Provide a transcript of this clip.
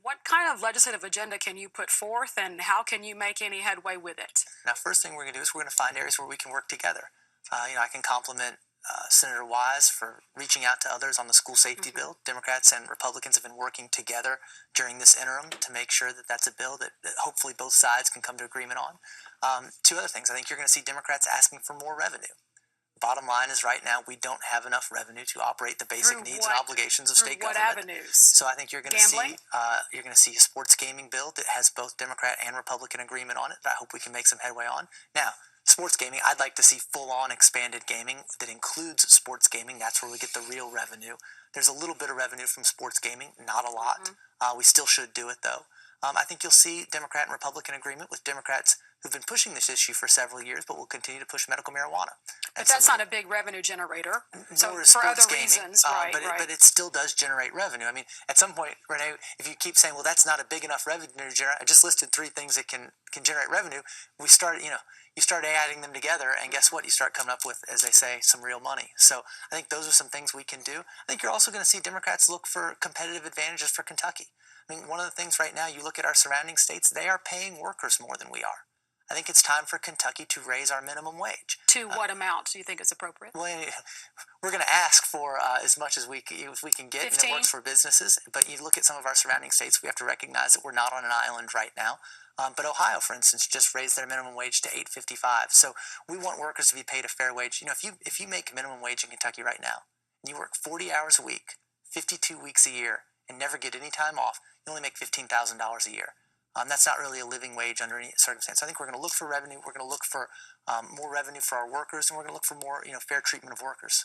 What kind of legislative agenda can you put forth, and how can you make any headway with it? Now, first thing we're going to do is we're going to find areas where we can work together. I can compliment Senator Wise for reaching out to others on the school safety bill. Democrats and Republicans have been working together during this interim to make sure that that's a bill that hopefully both sides can come to agreement on. Two other things. I think you're going to see Democrats asking for more revenue. Bottom line is right now we don't have enough revenue to operate the basic needs and obligations of state what government. avenues? So I think Gambling? you're going to see a sports gaming bill that has both Democrat and Republican agreement on it that I hope we can make some headway on. Now, sports gaming, I'd like to see full-on expanded gaming that includes sports gaming. That's where we get the real revenue. There's a little bit of revenue from sports gaming, not a lot. We still should do it though. I think you'll see Democrat and Republican agreement with Democrats who've been pushing this issue for several years, but will continue to push medical marijuana. But that's not a big revenue generator. So for other reasons, right? But it still does generate revenue. I mean, at some point, Renee, if you keep saying, well, that's not a big enough revenue to generate, I just listed 3 things that can generate revenue. You start adding them together, and guess what? You start coming up with, as they say, some real money. So I think those are some things we can do. I think you're also going to see Democrats look for competitive advantages for Kentucky. I mean, one of the things right now, you look at our surrounding states, they are paying workers more than we are. I think it's time for Kentucky to raise our minimum wage. To what amount do you think is appropriate? Well, we're going to ask for as much as we can get, 15? and it works for businesses. But you look at some of our surrounding states, we have to recognize that we're not on an island right now. But Ohio, for instance, just raised their minimum wage to $8.55. So we want workers to be paid a fair wage. If you make minimum wage in Kentucky right now, and you work 40 hours a week, 52 weeks a year, and never get any time off, you only make $15,000 a year. That's not really a living wage under any circumstance. I think we're going to look for revenue. We're going to look for more revenue for our workers, and we're going to look for more, fair treatment of workers.